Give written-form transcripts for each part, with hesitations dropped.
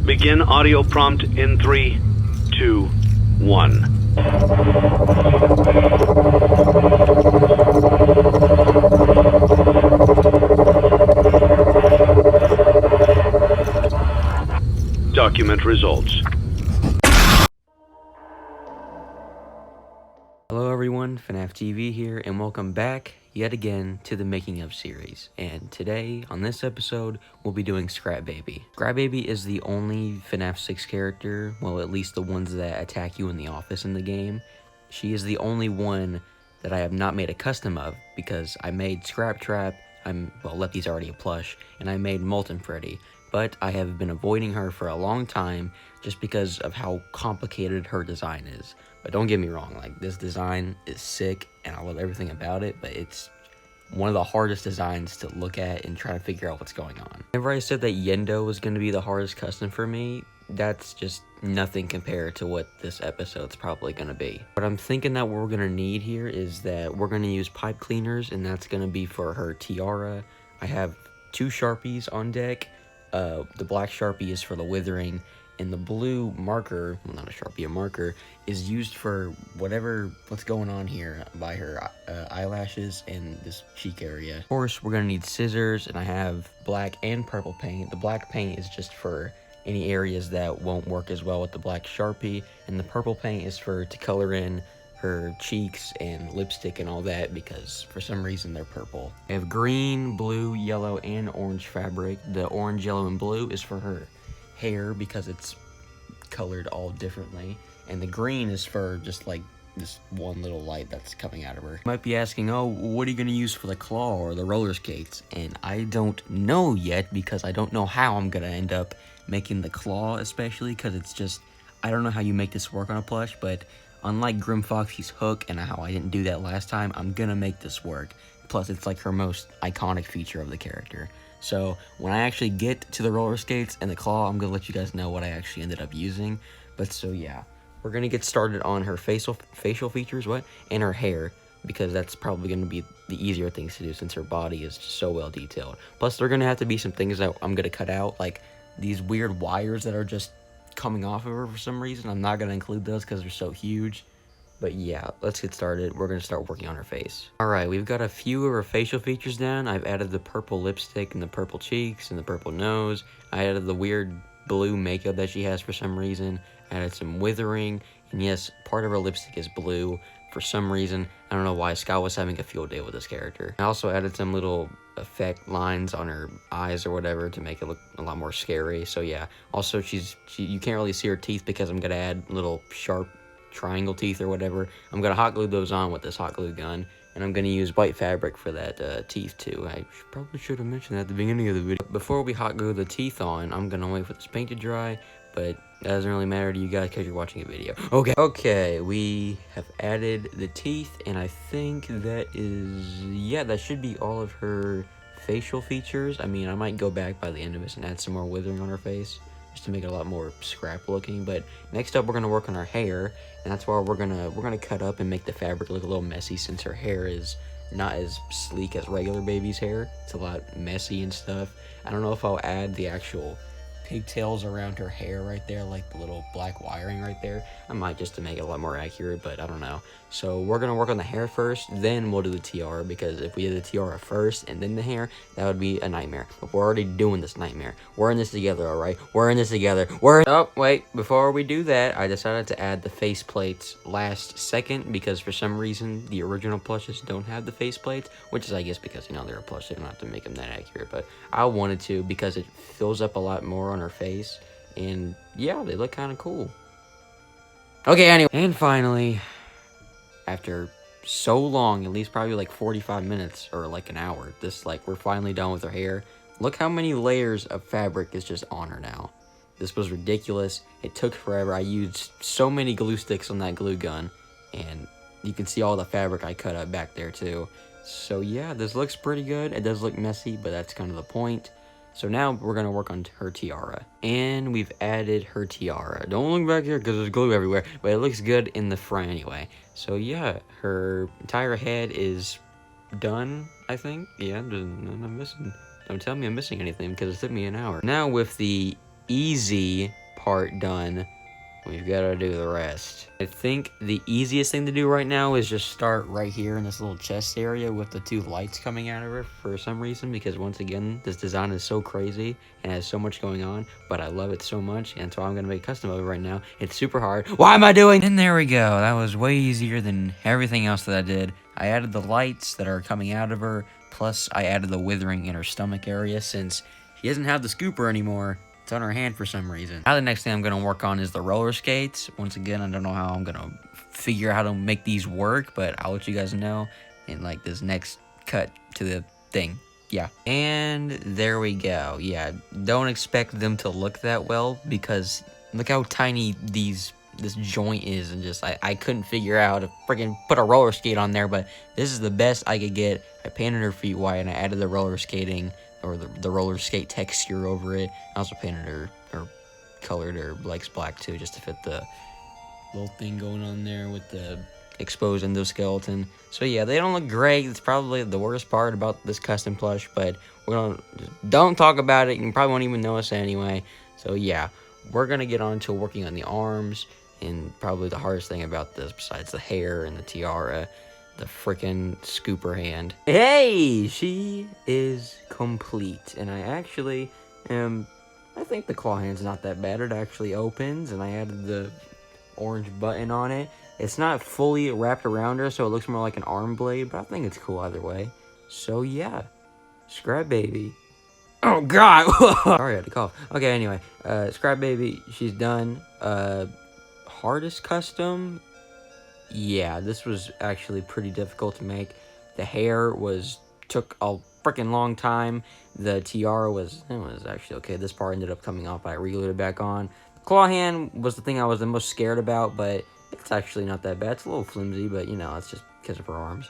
Begin audio prompt in 3, 2, 1. Document results. Hello everyone, FNAF TV here, and welcome back yet again to the Making of series. And today, on this episode, we'll be doing Scrap Baby. Scrap Baby is the only FNAF 6 character, well at least the ones that attack you in the office in the game. She is the only one that I have not made a custom of, because I made Scrap Trap, Leppi's already a plush, and I made Molten Freddy. But I have been avoiding her for a long time just because of how complicated her design is. But don't get me wrong, like, this design is sick and I love everything about it, but it's one of the hardest designs to look at and try to figure out what's going on. Whenever I said that Yendo was going to be the hardest custom for me, that's just nothing compared to what this episode's probably going to be. What I'm thinking that we're going to need here is that we're going to use pipe cleaners, and that's going to be for her tiara. I have 2 Sharpies on deck. The black Sharpie is for the withering, and the blue marker, well, not a Sharpie, a marker, is used for what's going on here by her eyelashes and this cheek area. Of course, we're gonna need scissors, and I have black and purple paint. The black paint is just for any areas that won't work as well with the black Sharpie, and the purple paint is to color in her cheeks and lipstick and all that, because for some reason they're purple. I have green, blue, yellow, and orange fabric. The orange, yellow, and blue is for her hair because it's colored all differently, and the green is for just like this one little light that's coming out of her. You might be asking, oh, what are you going to use for the claw or the roller skates? And I don't know yet, because I don't know how I'm going to end up making the claw, especially because it's just, I don't know how you make this work on a plush, but unlike Grim Foxy's hook and how I didn't do that last time, I'm going to make this work. Plus, it's like her most iconic feature of the character. So when I actually get to the roller skates and the claw, I'm going to let you guys know what I actually ended up using. But so yeah, we're going to get started on her facial features, and her hair, because that's probably going to be the easier things to do since her body is so well detailed. Plus, there are going to have to be some things that I'm going to cut out, like these weird wires that are just coming off of her for some reason. I'm not going to include those because they're so huge. But yeah, let's get started. We're going to start working on her face. Alright, we've got a few of her facial features down. I've added the purple lipstick and the purple cheeks and the purple nose. I added the weird blue makeup that she has for some reason. I added some withering. And yes, part of her lipstick is blue for some reason. I don't know why. Scott was having a field day with this character. I also added some little effect lines on her eyes or whatever to make it look a lot more scary. So yeah, also you can't really see her teeth because I'm going to add little sharp triangle teeth or whatever. I'm going to hot glue those on with this hot glue gun, and I'm going to use white fabric for that teeth too. I probably should have mentioned that at the beginning of the video. Before we hot glue the teeth on, I'm going to wait for this paint to dry, but that doesn't really matter to you guys because you're watching a video. Okay, we have added the teeth, and I think that should be all of her facial features. I mean, I might go back by the end of this and add some more withering on her face, just to make it a lot more scrap looking. But next up, we're gonna work on her hair, and that's why we're gonna cut up and make the fabric look a little messy, since her hair is not as sleek as regular baby's hair. It's a lot messy and stuff. I don't know if I'll add the actual pigtails around her hair right there, like the little black wiring right there. I might, just to make it a lot more accurate, but I don't know. So we're gonna work on the hair first, then we'll do the tiara, because if we did the tiara first and then the hair, that would be a nightmare. But we're already doing this nightmare. We're in this together, alright? We're in this together. Oh, wait, before we do that, I decided to add the face plates last second, because for some reason, the original plushes don't have the face plates, which is, I guess, because, they're a plush, they don't have to make them that accurate, but I wanted to, because it fills up a lot more on her face, and yeah, they look kind of cool. Okay, anyway, and finally, after so long, at least probably like 45 minutes or like an hour, we're finally done with her hair. Look how many layers of fabric is just on her now. This was ridiculous. It took forever. I used so many glue sticks on that glue gun, and you can see all the fabric I cut up back there too. So yeah, this looks pretty good. It does look messy, but that's kind of the point. So now we're going to work on her tiara. And we've added her tiara. Don't look back here because there's glue everywhere, but it looks good in the front anyway. So yeah, her entire head is done, I think. Yeah, I'm missing. Don't tell me I'm missing anything because it took me an hour. Now with the easy part done, we've got to do the rest. I think the easiest thing to do right now is just start right here in this little chest area with the 2 lights coming out of it for some reason, because once again, this design is so crazy and has so much going on, but I love it so much, and so I'm going to make a custom of it right now. It's super hard. Why am I doing? And there we go. That was way easier than everything else that I did. I added the lights that are coming out of her, plus I added the withering in her stomach area since she doesn't have the scooper anymore. It's on her hand for some reason. Now the next thing I'm going to work on is the roller skates. Once again, I don't know how I'm going to figure out how to make these work, but I'll let you guys know in like this next cut to the thing. Yeah. And there we go. Yeah, don't expect them to look that well because look how tiny this joint is, and just I couldn't figure out how to freaking put a roller skate on there, but this is the best I could get. I painted her feet white and I added the roller skating or the roller skate texture over it. I also painted her or colored her legs black too, just to fit the little thing going on there with the exposed endoskeleton. So yeah, they don't look great. It's probably the worst part about this custom plush, but don't talk about it. You probably won't even notice it anyway. So yeah, we're gonna get on to working on the arms, and probably the hardest thing about this, besides the hair and the tiara, the freaking scooper hand. Hey, she is complete, and I actually am. I think the claw hand's not that bad. It actually opens, and I added the orange button on it. It's not fully wrapped around her, so it looks more like an arm blade, but I think it's cool either way. So yeah, Scrap Baby. Oh God! Sorry, I had to cough. Okay, anyway, Scrap Baby, she's done. Hardest custom. Yeah, this was actually pretty difficult to make. The hair took a freaking long time. The tiara was actually okay. This part ended up coming off. I re-glued it back on. The claw hand was the thing I was the most scared about, but it's actually not that bad. It's a little flimsy, but it's just because of her arms.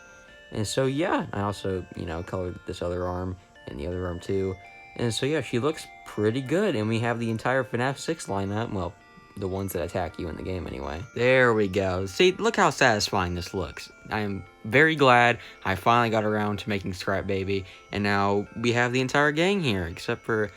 And so yeah, I also colored this other arm and the other arm too. And so yeah, she looks pretty good, and we have the entire FNAF 6 lineup. Well, the ones that attack you in the game anyway. There we go. See, look how satisfying this looks. I am very glad I finally got around to making Scrap Baby, and now we have the entire gang here, except for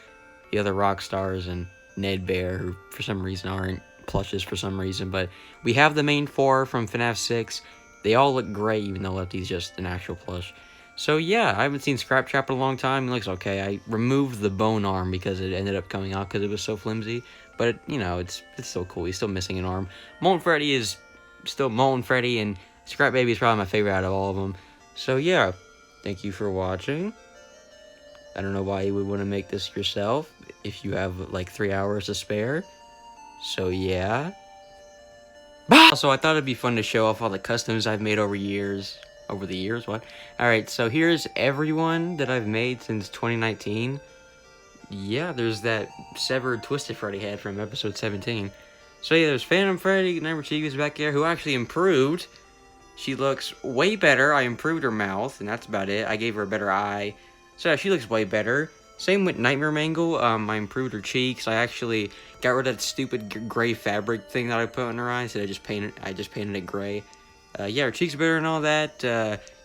the other rock stars and Ned Bear, who for some reason aren't plushes for some reason, but we have the main 4 from FNAF 6. They all look great, even though Lefty's just an actual plush. So yeah, I haven't seen Scrap Trap in a long time. It looks okay. I removed the bone arm because it ended up coming out because it was so flimsy. But, it's still cool. He's still missing an arm. Molten Freddy is still Molten Freddy, and Scrap Baby is probably my favorite out of all of them. So yeah, thank you for watching. I don't know why you would want to make this yourself if you have like 3 hours to spare. So yeah. Also, I thought it'd be fun to show off all the customs I've made over the years. What? Alright, so here's everyone that I've made since 2019. Yeah, there's that severed Twisted Freddy head from episode 17. So yeah, there's Phantom Freddy, Nightmare Chibi's back there, who actually improved. She looks way better. I improved her mouth, and that's about it. I gave her a better eye. So yeah, she looks way better. Same with Nightmare Mangle. I improved her cheeks. I actually got rid of that stupid gray fabric thing that I put on her eyes. I just painted it gray. Yeah, her cheeks are better and all that.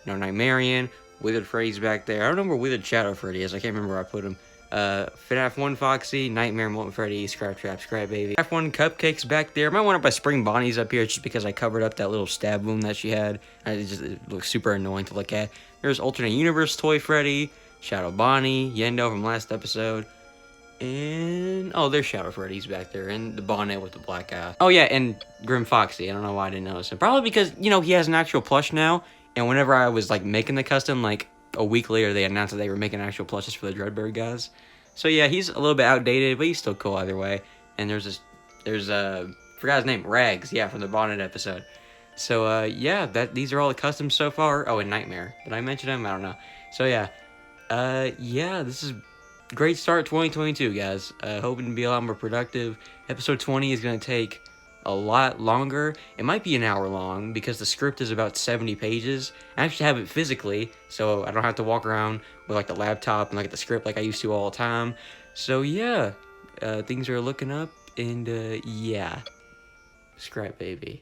Nightmarian, Withered Freddy's back there. I don't know where Withered Shadow Freddy is. I can't remember where I put him. FNAF 1 Foxy, Nightmare, Molten Freddy, Scrap Trap, Scrap Baby. FNAF 1 Cupcakes back there. Might want to put Spring Bonnie's up here just because I covered up that little stab wound that she had. It looks super annoying to look at. There's Alternate Universe Toy Freddy, Shadow Bonnie, Yendo from last episode. And, oh, there's Shadow Freddy's back there, and the bonnet with the black eye. Oh yeah, and Grim Foxy. I don't know why I didn't notice him. Probably because, he has an actual plush now, and whenever I was, making the custom, a week later, they announced that they were making actual plushes for the Dreadbird guys. So yeah, he's a little bit outdated, but he's still cool either way. And there's forgot his name, Rags, yeah, from the Bonnet episode. So yeah, these are all the customs so far. Oh, and Nightmare. Did I mention him? I don't know. So yeah, yeah, this is great start 2022, guys. Hoping to be a lot more productive. Episode 20 is gonna take a lot longer. It might be an hour long because the script is about 70 pages. I actually have it physically, so I don't have to walk around with the laptop and the script like I used to all the time. So yeah, things are looking up, and yeah, Scrap Baby.